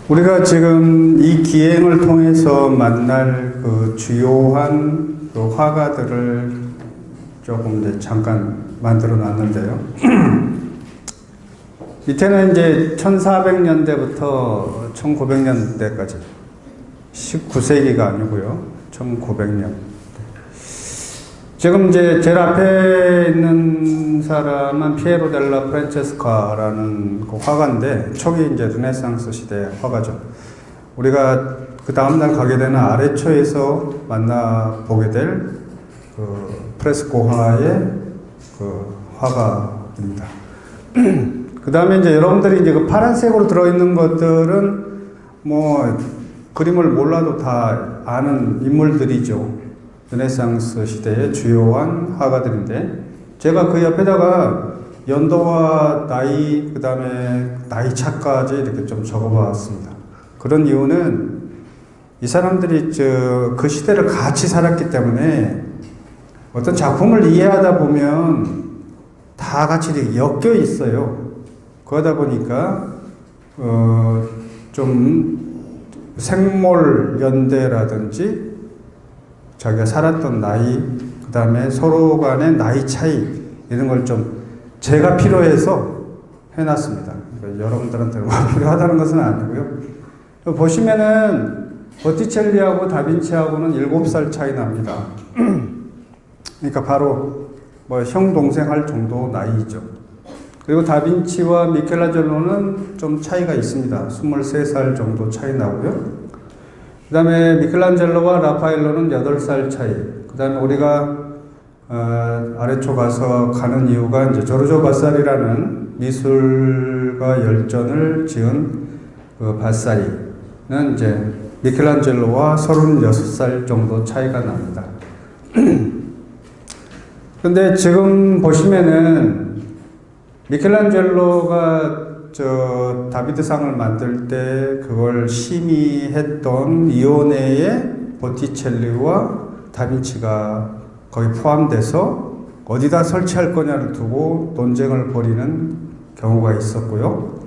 우리가 지금 이 기행을 통해서 만날 그 주요한 그 화가들을 조금 이제 잠깐 만들어 놨는데요. 밑에는 이제 1400년대부터 1900년대까지 19세기가 아니고요. 1900년. 지금 이제 제일 앞에 있는 사람은 피에로 델라 프란체스카라는 그 화가인데 초기 이제 르네상스 시대 화가죠. 우리가 그 다음날 가게 되는 아레초에서 만나보게 될 그 프레스코화의 그 화가입니다. 그 다음에 이제 여러분들이 이제 그 파란색으로 들어있는 것들은 뭐 그림을 몰라도 다 아는 인물들이죠. 르네상스 시대의 주요한 화가들인데 제가 그 옆에다가 연도와 나이, 그 다음에 나이 차까지 이렇게 좀 적어봤습니다. 그런 이유는 이 사람들이 그 시대를 같이 살았기 때문에 어떤 작품을 이해하다 보면 다 같이 이렇게 엮여 있어요. 그러다 보니까 좀 생몰 연대라든지 자기가 살았던 나이, 그 다음에 서로 간의 나이 차이 이런 걸 좀 제가 필요해서 해놨습니다. 그러니까 여러분들한테 뭐 필요하다는 것은 아니고요. 보시면은 보티첼리하고 다빈치하고는 7살 차이 납니다. 그러니까 바로 뭐 형 동생 할 정도 나이죠. 그리고 다빈치와 미켈란젤로는 좀 차이가 있습니다. 23살 정도 차이 나고요. 그 다음에 미켈란젤로와 라파엘로는 8살 차이. 그 다음에 우리가 아래쪽 가서 가는 이유가 이제 조르조 바사리라는 미술과 열전을 지은 그 바사리는 이제 미켈란젤로와 36살 정도 차이가 납니다. 근데 지금 보시면은 미켈란젤로가 저 다비드상을 만들 때 그걸 심의했던 위원회에 보티첼리와 다빈치가 거기 포함돼서 어디다 설치할 거냐를 두고 논쟁을 벌이는 경우가 있었고요.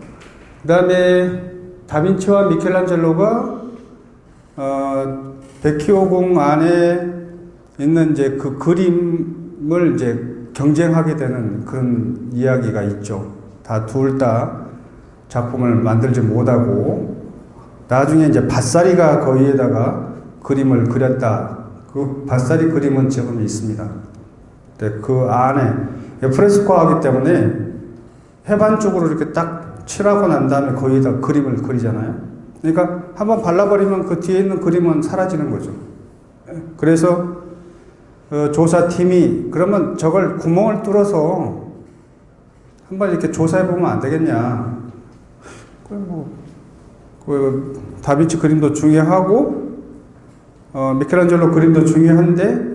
그 다음에 다빈치와 미켈란젤로가 베키오궁 안에 있는 이제 그 그림을 이제 경쟁하게 되는 그런 이야기가 있죠. 둘 다 작품을 만들지 못하고 나중에 이제 밧사리가 거기에다가 그림을 그렸다. 그 밧사리 그림은 지금 있습니다. 그 안에 프레스코하기 때문에 해반 쪽으로 이렇게 딱 칠하고 난 다음에 거기다 그림을 그리잖아요. 그러니까 한번 발라버리면 그 뒤에 있는 그림은 사라지는 거죠. 그래서 조사팀이 그러면 저걸 구멍을 뚫어서 한번 이렇게 조사해보면 안 되겠냐. 그 다빈치 그림도 중요하고 미켈란젤로 그림도 중요한데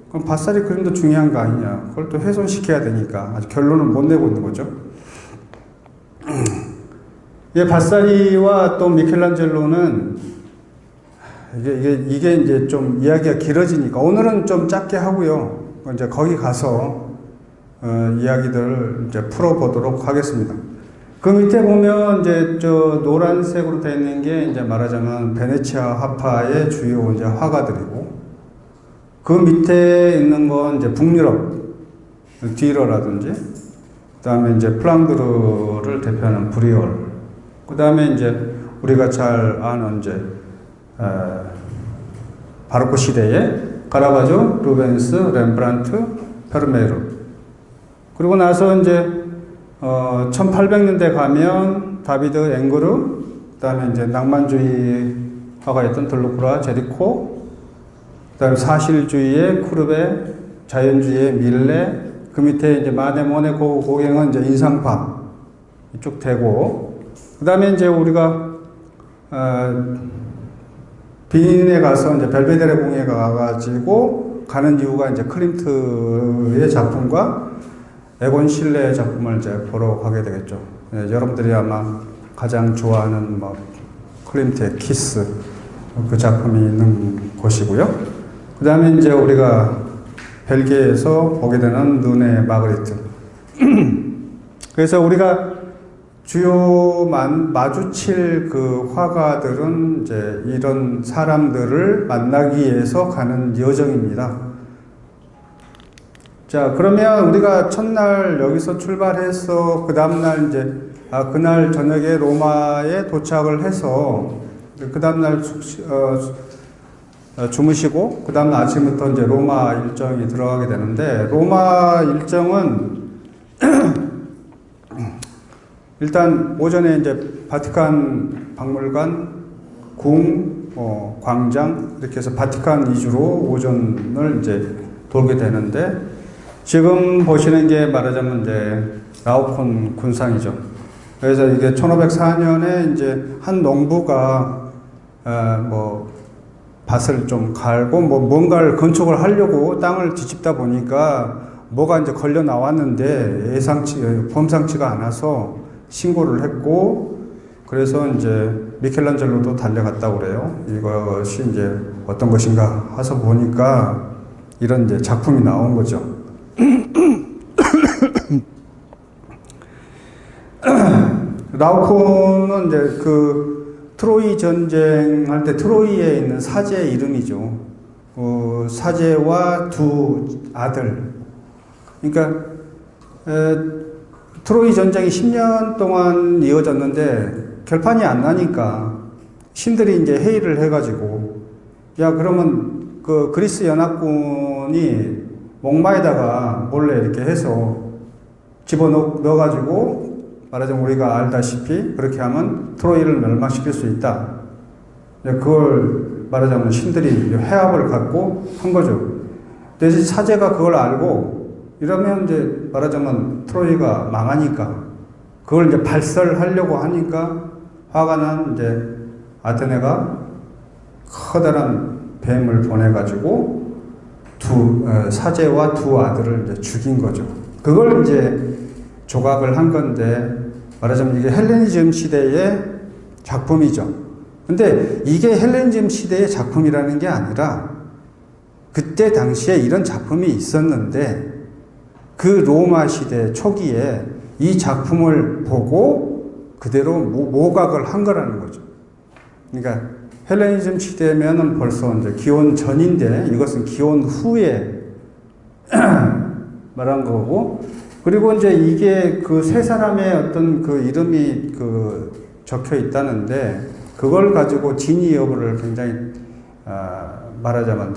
그럼 밧사리 그림도 중요한 거 아니냐. 그걸 또 훼손시켜야 되니까 아직 결론은 못 내고 있는 거죠. 밧사리와 또 미켈란젤로는 이게 이제 좀 이야기가 길어지니까 오늘은 좀 짧게 하고요. 이제 거기 가서 이야기들을 이제 풀어보도록 하겠습니다. 그 밑에 보면 이제 저 노란색으로 되어 있는 게 이제 말하자면 베네치아 화파의 주요 이제 화가들이고 그 밑에 있는 건 이제 북유럽 뒤러라든지 그 다음에 이제 플랑드르를 대표하는 브리올 그 다음에 이제 우리가 잘 아는 이제 바로크 시대의 카라바조, 루벤스, 렘브란트, 페르메르 그리고 나서 이제 1800년대 가면 다비드 앵그르, 그 다음에 이제 낭만주의 화가였던 들루크라, 제리코, 그 다음에 사실주의의 쿠르베, 자연주의의 밀레, 그 밑에 이제 마네모네 고갱은 이제 인상파 이쪽 되고, 그 다음에 이제 우리가 비닌에 가서 이제 벨베데레 궁에 가가지고 가는 이유가 이제 클림트의 작품과 에곤 실레의 작품을 이제 보러 가게 되겠죠. 여러분들이 아마 가장 좋아하는 뭐 클림트의 키스 그 작품이 있는 곳이고요. 그 다음에 이제 우리가 벨기에에서 보게 되는 눈의 마그리트. 그래서 우리가 주요 마주칠 그 화가들은 이제 이런 사람들을 만나기 위해서 가는 여정입니다. 자, 그러면 우리가 첫날 여기서 출발해서 그 다음날 이제 그날 저녁에 로마에 도착을 해서 그 다음날 주무시고 그 다음날 아침부터 이제 로마 일정이 들어가게 되는데, 로마 일정은 일단 오전에 이제 바티칸 박물관, 궁, 광장 이렇게 해서 바티칸 위주로 오전을 이제 돌게 되는데, 지금 보시는 게 말하자면 이제 라오콘 군상이죠. 그래서 이게 1504년에 이제 한 농부가 밭을 좀 갈고 뭔가를 건축을 하려고 땅을 뒤집다 보니까 뭐가 이제 걸려 나왔는데 범상치가 않아서 신고를 했고, 그래서 이제 미켈란젤로도 달려갔다고 그래요. 이것이 이제 어떤 것인가 해서 보니까 이런 이제 작품이 나온 거죠. 라오콘은 이제 그 트로이 전쟁할 때 트로이에 있는 사제 이름이죠. 사제와 두 아들. 그러니까 트로이 전쟁이 10년 동안 이어졌는데 결판이 안 나니까 신들이 이제 회의를 해가지고, 야, 그러면 그 그리스 연합군이 목마에다가 몰래 이렇게 해서 집어넣어가지고, 말하자면 우리가 알다시피 그렇게 하면 트로이를 멸망시킬 수 있다. 그걸 말하자면 신들이 회합을 갖고 한 거죠. 대신 사제가 그걸 알고, 이러면 이제 말하자면 트로이가 망하니까 그걸 이제 발설하려고 하니까 화가 난 이제 아테네가 커다란 뱀을 보내가지고 사제와 두 아들을 이제 죽인 거죠. 그걸 이제 조각을 한 건데, 말하자면 이게 헬레니즘 시대의 작품이죠. 근데 이게 헬레니즘 시대의 작품이라는 게 아니라 그때 당시에 이런 작품이 있었는데, 그 로마 시대 초기에 이 작품을 보고 그대로 모각을 한 거라는 거죠. 그러니까 헬레니즘 시대면은 벌써 이제 기원 전인데, 이것은 기원 후에 말한 거고, 그리고 이제 이게 그 세 사람의 어떤 그 이름이 그 적혀 있다는데, 그걸 가지고 진위 여부를 굉장히 말하자면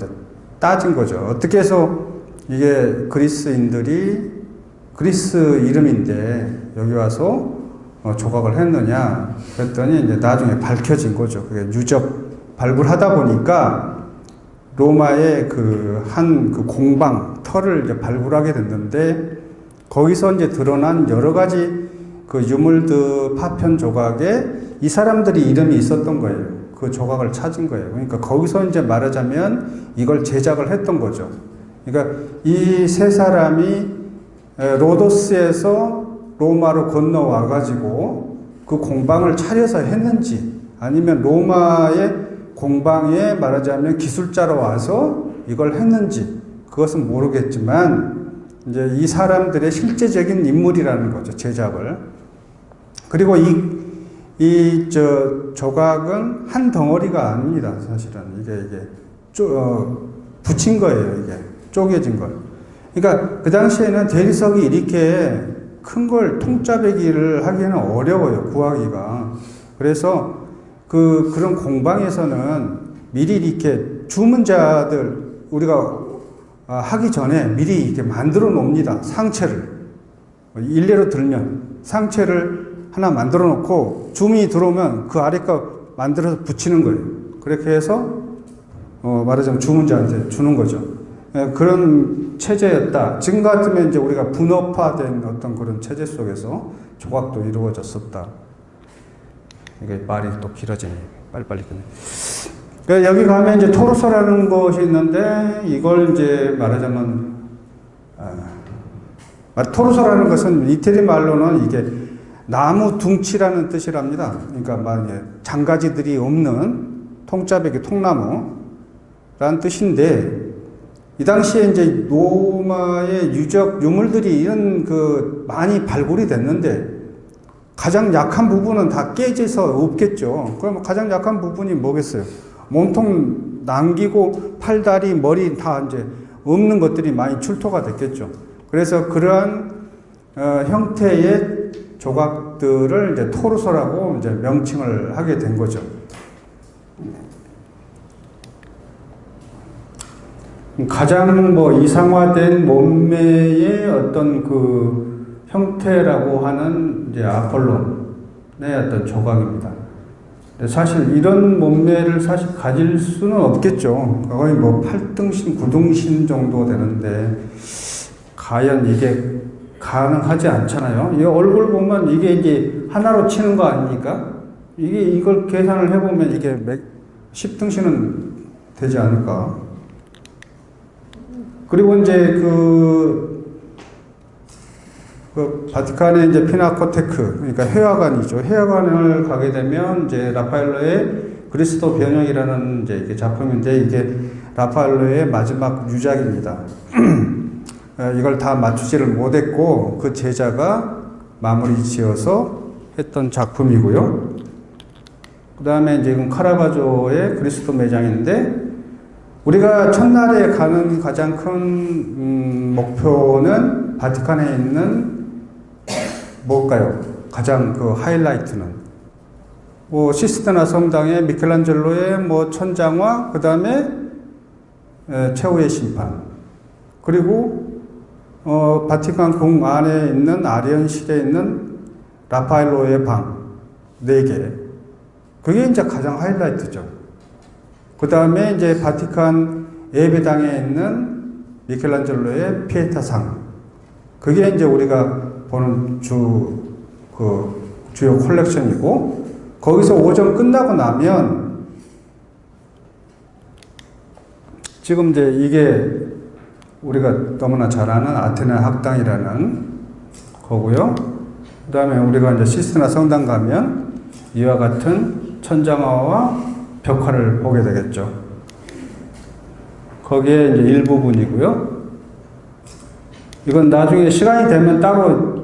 따진 거죠. 어떻게 해서 이게 그리스인들이 그리스 이름인데 여기 와서 조각을 했느냐 그랬더니 이제 나중에 밝혀진 거죠. 그게 유적 발굴하다 보니까 로마의 그 한 그 공방 터를 이제 발굴하게 됐는데, 거기서 이제 드러난 여러 가지 그 유물드 파편 조각에 이 사람들이 이름이 있었던 거예요. 그 조각을 찾은 거예요. 그러니까 거기서 이제 말하자면 이걸 제작을 했던 거죠. 그러니까 이 세 사람이 로도스에서 로마로 건너와 가지고 그 공방을 차려서 했는지, 아니면 로마의 공방에 말하자면 기술자로 와서 이걸 했는지, 그것은 모르겠지만 이제 이 사람들의 실제적인 인물이라는 거죠, 제작을. 그리고 이 조각은 한 덩어리가 아닙니다, 사실은. 이게 붙인 거예요, 이게. 쪼개진 걸. 그러니까 그 당시에는 대리석이 이렇게 큰 걸 통짜배기를 하기에는 어려워요, 구하기가. 그래서 그런 공방에서는 미리 이렇게 주문자들, 우리가 하기 전에 미리 이렇게 만들어 놓습니다. 상체를. 일례로 들면 상체를 하나 만들어 놓고 주문이 들어오면 그 아래 거 만들어서 붙이는 거예요. 그렇게 해서 말하자면 주문자한테 주는 거죠. 그런 체제였다. 지금 같으면 이제 우리가 분업화된 어떤 그런 체제 속에서 조각도 이루어졌었다. 이게 말이 또 길어지네. 빨리빨리 끝내. 그러니까 여기 가면 이제 토르소라는 것이 있는데, 이걸 이제 말하자면 토르소라는 것은 이태리 말로는 이게 나무 둥치라는 뜻이랍니다. 그러니까 만약에 장가지들이 없는 통짜배기 통나무라는 뜻인데, 이 당시에 이제 로마의 유적 유물들이 이런 많이 발굴이 됐는데 가장 약한 부분은 다 깨져서 없겠죠. 그럼 가장 약한 부분이 뭐겠어요? 몸통 남기고 팔다리, 머리 다 이제 없는 것들이 많이 출토가 됐겠죠. 그래서 그러한 형태의 조각들을 이제 토르소라고 이제 명칭을 하게 된 거죠. 가장 뭐 이상화된 몸매의 어떤 그 형태라고 하는 이제 아폴론의 어떤 조각입니다. 사실 이런 몸매를 사실 가질 수는 없겠죠. 거의 뭐 8등신, 9등신 정도 되는데 과연 이게 가능하지 않잖아요. 이 얼굴 보면 이게 이제 하나로 치는 거 아닙니까? 이걸 계산을 해보면 이게 10등신은 되지 않을까? 그리고 이제 바티칸의 이제 피나코테크, 그러니까 회화관이죠. 회화관을 가게 되면 이제 라파엘로의 그리스도 변형이라는 이제 이게 작품인데 이게 라파엘로의 마지막 유작입니다. 이걸 다 맞추지를 못했고 그 제자가 마무리 지어서 했던 작품이고요. 그 다음에 이제 이건 카라바조의 그리스도 매장인데 우리가 첫날에 가는 가장 큰 목표는 바티칸에 있는 뭘까요? 가장 그 하이라이트는 뭐 시스테나 성당의 미켈란젤로의 뭐 천장화, 그 다음에 최후의 심판, 그리고 바티칸 궁 안에 있는 아리언실에 있는 라파엘로의 방 4개, 그게 이제 가장 하이라이트죠. 그 다음에 이제 바티칸 예배당에 있는 미켈란젤로의 피에타상, 그게 이제 우리가 보는 주요 컬렉션이고, 거기서 오전 끝나고 나면 지금 이제 이게 우리가 너무나 잘 아는 아테네 학당이라는 거고요. 그 다음에 우리가 이제 시스테나 성당 가면 이와 같은 천장화와 벽화를 보게 되겠죠. 거기에 이제 일부분이고요. 이건 나중에 시간이 되면 따로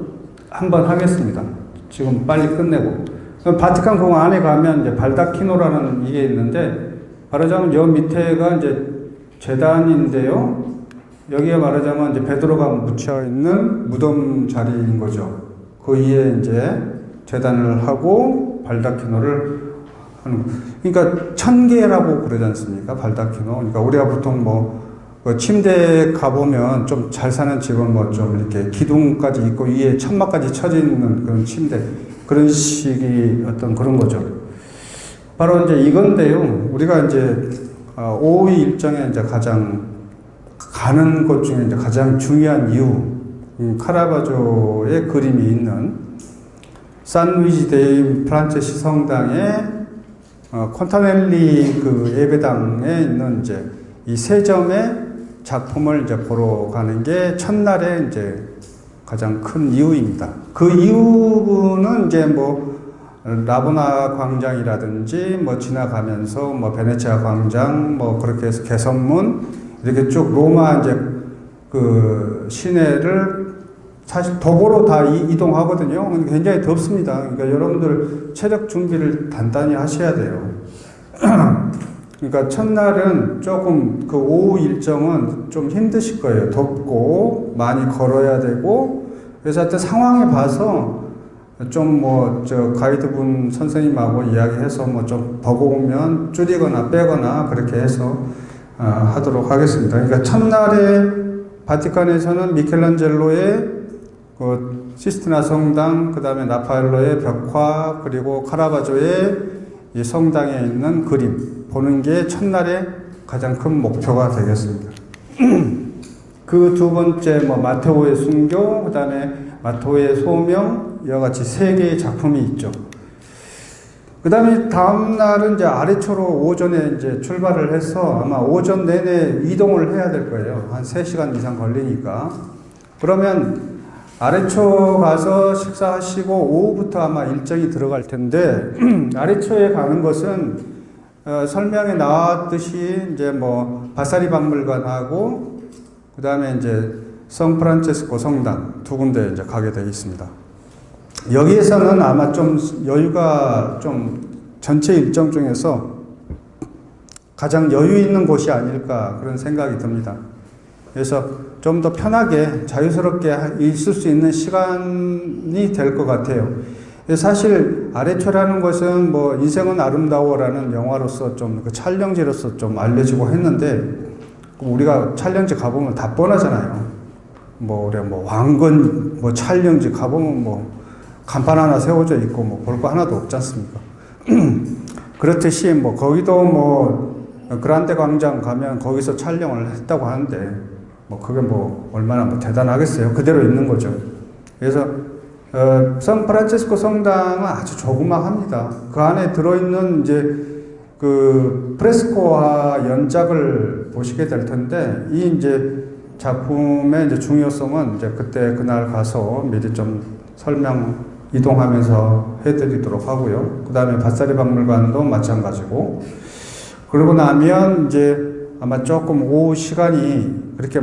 한번 하겠습니다. 지금 빨리 끝내고. 바티칸 궁 안에 가면 이제 발다키노라는 이게 있는데, 말하자면 여 밑에가 이제 제단인데요. 여기에 말하자면 이제 베드로가 묻혀 있는 무덤 자리인 거죠. 그 위에 이제 제단을 하고 발다키노를 하는 거. 그러니까 1000개라고 그러지 않습니까? 발다키노. 그러니까 우리가 보통 뭐 침대에 가보면 좀 잘 사는 집은 뭐 좀 이렇게 기둥까지 있고 위에 천막까지 쳐져 있는 그런 침대, 그런 식이 어떤 그런 거죠. 바로 이제 이건데요. 우리가 이제 오후 일정에 이제 가장 가는 곳 중에 이제 가장 중요한 이유, 카라바조의 그림이 있는 산루이지 데이 프란체시 성당의 콘타넬리 그 예배당에 있는 이제 이 세 점의 작품을 이제 보러 가는 게 첫날에 이제 가장 큰 이유입니다. 그 이유는 이제 뭐 라보나 광장이라든지 뭐 지나가면서 뭐 베네치아 광장 뭐 그렇게 해서 개선문 이렇게 쭉 로마 이제 그 시내를 사실 도보로 다 이동하거든요. 굉장히 덥습니다. 그러니까 여러분들 체력 준비를 단단히 하셔야 돼요. 그러니까 첫날은 조금 그 오후 일정은 좀 힘드실 거예요. 덥고 많이 걸어야 되고, 그래서 하여튼 상황에 봐서 좀 뭐 저 가이드분 선생님하고 이야기해서 뭐 좀 버거우면 줄이거나 빼거나 그렇게 해서 하도록 하겠습니다. 그러니까 첫날에 바티칸에서는 미켈란젤로의 그 시스티나 성당, 그 다음에 라파엘로의 벽화, 그리고 카라바조의 이 성당에 있는 그림 보는 게 첫날의 가장 큰 목표가 되겠습니다. 그 두 번째 뭐 마테오의 순교, 그 다음에 마테오의 소명, 이와 같이 3개의 작품이 있죠. 그 다음에 다음 날은 이제 아레초로 오전에 이제 출발을 해서 아마 오전 내내 이동을 해야 될 거예요. 한 3시간 이상 걸리니까. 그러면 아레초 가서 식사하시고 오후부터 아마 일정이 들어갈 텐데, 아레초에 가는 것은 설명에 나왔듯이 이제 뭐 바사리 박물관하고 그 다음에 이제 성 프란체스코 성당 2군데 이제 가게 되어 있습니다. 여기에서는 아마 좀 여유가 좀 전체 일정 중에서 가장 여유 있는 곳이 아닐까 그런 생각이 듭니다. 그래서 좀 더 편하게 자유스럽게 있을 수 있는 시간이 될 것 같아요. 사실 아래초라는 것은 뭐 인생은 아름다워라는 영화로서 좀 그 촬영지로서 좀 알려지고 했는데 우리가 촬영지 가보면 다 뻔하잖아요. 뭐 우리가 뭐 왕건 뭐 촬영지 가보면 뭐 간판 하나 세워져 있고 뭐 볼 거 하나도 없지 않습니까? 그렇듯이 뭐 거기도 뭐 그란데 광장 가면 거기서 촬영을 했다고 하는데 뭐 그게 뭐 얼마나 뭐 대단하겠어요. 그대로 있는 거죠. 그래서 샌프란시스코 성당은 아주 조그마합니다. 그 안에 들어있는 이제 그 프레스코와 연작을 보시게 될 텐데 이 이제 작품의 이제 중요성은 이제 그때 그날 가서 미리 좀 이동하면서 해드리도록 하고요. 그 다음에 밭사리 박물관도 마찬가지고. 그러고 나면 이제 아마 조금 오후 시간이 그렇게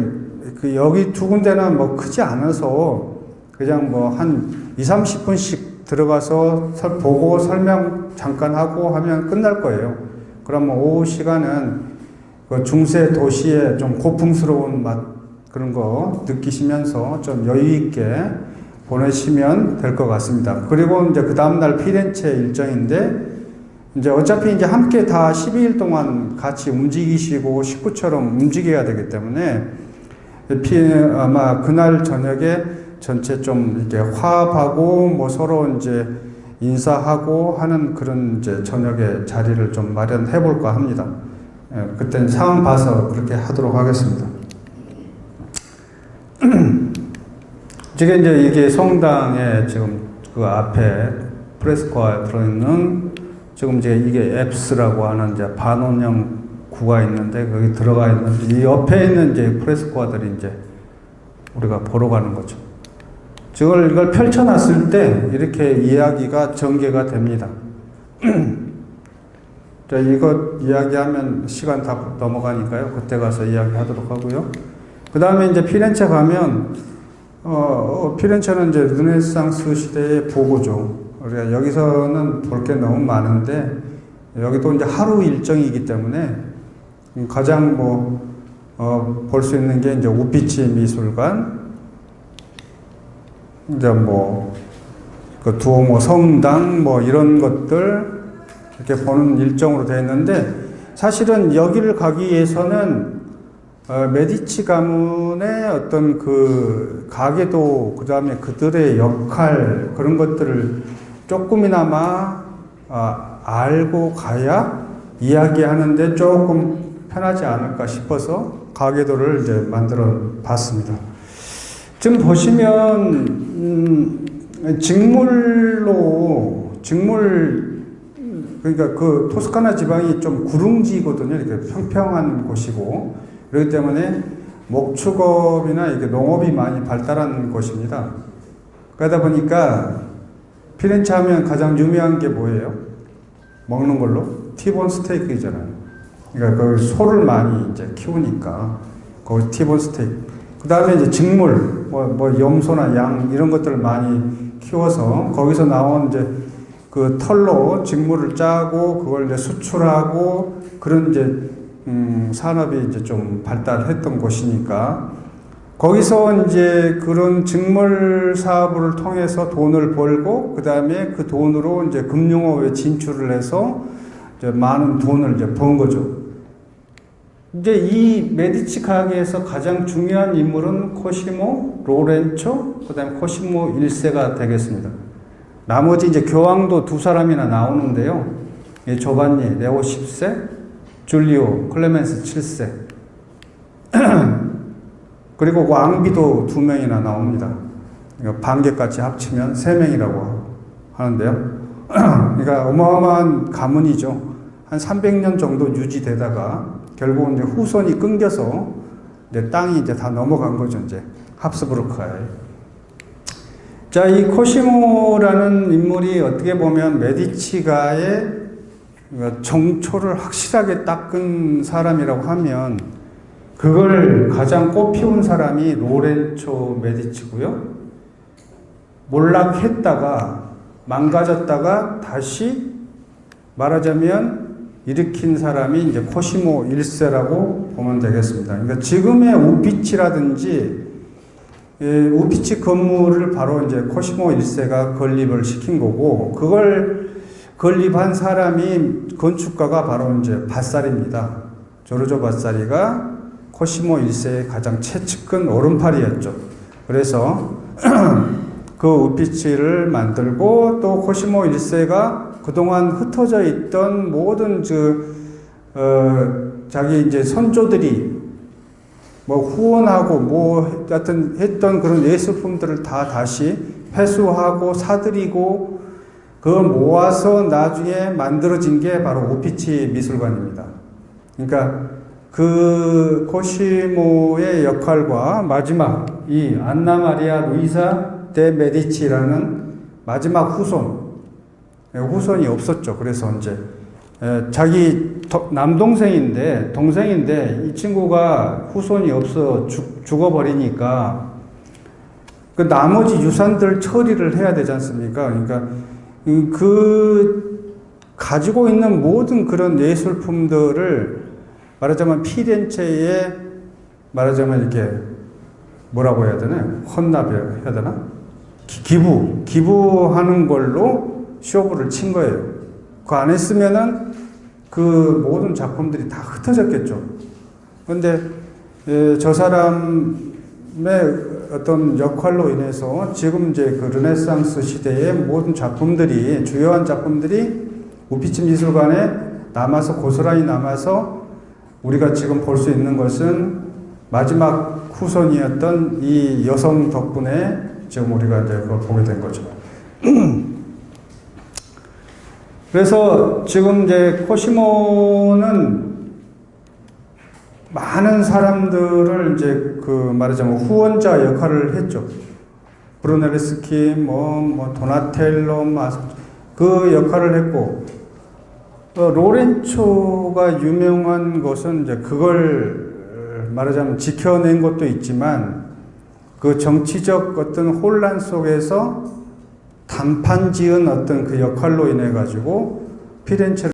여기 두 군데는 뭐 크지 않아서 그냥 뭐 한 20-30분씩 들어가서 보고 설명 잠깐 하고 하면 끝날 거예요. 그러면 오후 시간은 그 중세 도시의 좀 고풍스러운 맛 그런 거 느끼시면서 좀 여유 있게 보내시면 될 것 같습니다. 그리고 이제 그 다음날 피렌체 일정인데 이제 어차피 이제 함께 다 12일 동안 같이 움직이시고 식구처럼 움직여야 되기 때문에 아마 그날 저녁에 전체 좀 이렇게 화합하고 뭐 서로 이제 인사하고 하는 그런 이제 저녁에 자리를 좀 마련해 볼까 합니다. 그때는 상황 봐서 그렇게 하도록 하겠습니다. 지금 이제 이게 성당에 지금 그 앞에 프레스코에 들어있는 지금 이제 이게 앱스라고 하는 이제 반원형 구가 있는데 거기 들어가 있는 이 옆에 있는 이제 프레스코들이 이제 우리가 보러 가는 거죠. 이걸 펼쳐놨을 때 이렇게 이야기가 전개가 됩니다. 자, 이거 이야기하면 시간 다 넘어가니까요. 그때 가서 이야기하도록 하고요. 그 다음에 이제 피렌체 가면 피렌체는 이제 르네상스 시대의 보고죠. 우리가 여기서는 볼 게 너무 많은데 여기도 이제 하루 일정이기 때문에 가장 볼 수 있는 게 이제 우피치 미술관, 이제 그 두오모 성당 이런 것들 이렇게 보는 일정으로 되어 있는데 사실은 여기를 가기 위해서는 메디치 가문의 어떤 그 가계도 그 다음에 그들의 역할 그런 것들을 조금이나마 알고 가야 이야기하는데 조금 편하지 않을까 싶어서 가계도를 이제 만들어 봤습니다. 지금 보시면 직물 그러니까 그 토스카나 지방이 좀 구릉지거든요. 이렇게 평평한 곳이고 그렇기 때문에 목축업이나 이렇게 농업이 많이 발달한 곳입니다. 그러다 보니까 피렌체 하면 가장 유명한 게 뭐예요? 먹는 걸로? 티본 스테이크이잖아요. 그러니까 그 소를 많이 이제 키우니까 거기 티본 스테이크. 그 다음에 이제 직물, 염소나 양 이런 것들을 많이 키워서 거기서 나온 이제 그 털로 직물을 짜고 그걸 이제 수출하고 그런 이제 산업이 이제 좀 발달했던 곳이니까 거기서 이제 그런 직물 사업을 통해서 돈을 벌고 그 다음에 그 돈으로 이제 금융업에 진출을 해서 이제 많은 돈을 이제 번 거죠. 이제 이 메디치 가게에서 가장 중요한 인물은 코시모, 로렌초, 그 다음에 코시모 1세가 되겠습니다. 나머지 이제 교황도 두 사람이나 나오는데요. 조반니, 레오 10세, 줄리오, 클레멘스 7세. 그리고 왕비도 두 명이나 나옵니다. 반개까지 합치면 3명이라고 하는데요. 그러니까 어마어마한 가문이죠. 한 300년 정도 유지되다가 결국 이제 후손이 끊겨서 이제 땅이 이제 다 넘어간 거죠. 이제 합스부르크에. 자, 이 코시모라는 인물이 어떻게 보면 메디치가의 정초를 확실하게 닦은 사람이라고 하면 그걸 가장 꽃피운 사람이 로렌초 메디치고요. 몰락했다가 망가졌다가 다시 말하자면 일으킨 사람이 이제 코시모 1세라고 보면 되겠습니다. 그러니까 지금의 우피치라든지 우피치 건물을 바로 이제 코시모 1세가 건립을 시킨 거고, 그걸 건립한 사람이 건축가가 바로 이제 바사리입니다. 조르조 바사리가 코시모 1세의 가장 최측근 오른팔이었죠. 그래서 그 우피치를 만들고, 또 코시모 1세가 그동안 흩어져 있던 모든 자기 이제 선조들이 뭐 후원하고 뭐 하여튼 했던 그런 예술품들을 다 다시 회수하고 사들이고 그걸 모아서 나중에 만들어진 게 바로 우피치 미술관입니다. 그러니까 그 코시모의 역할과 마지막 이 안나 마리아 루이사 데 메디치라는 마지막 후손이 없었죠. 그래서 이제 자기 동생인데 이 친구가 후손이 없어 죽어버리니까 그 나머지 유산들 처리를 해야 되지 않습니까? 그러니까 그 가지고 있는 모든 그런 예술품들을 말하자면 피렌체에 말하자면 이렇게 뭐라고 해야 되나? 헌납해야 되나? 기부하는 걸로 쇼부를 친 거예요. 그 안 했으면은 그 모든 작품들이 다 흩어졌겠죠. 그런데 저 사람의 어떤 역할로 인해서 지금 이제 그 르네상스 시대의 모든 작품들이, 주요한 작품들이 우피치 미술관에 남아서 고스란히 남아서 우리가 지금 볼 수 있는 것은 마지막 후손이었던 이 여성 덕분에 지금 우리가 이제 그걸 보게 된 거죠. 그래서 지금 이제 코시모는 많은 사람들을 이제 그 말하자면 후원자 역할을 했죠. 브루넬레스키, 도나텔로, 그 역할을 했고, 로렌초가 유명한 것은 이제 그걸 말하자면 지켜낸 것도 있지만, 그 정치적 어떤 혼란 속에서 단판 지은 어떤 그 역할로 인해 가지고 피렌체를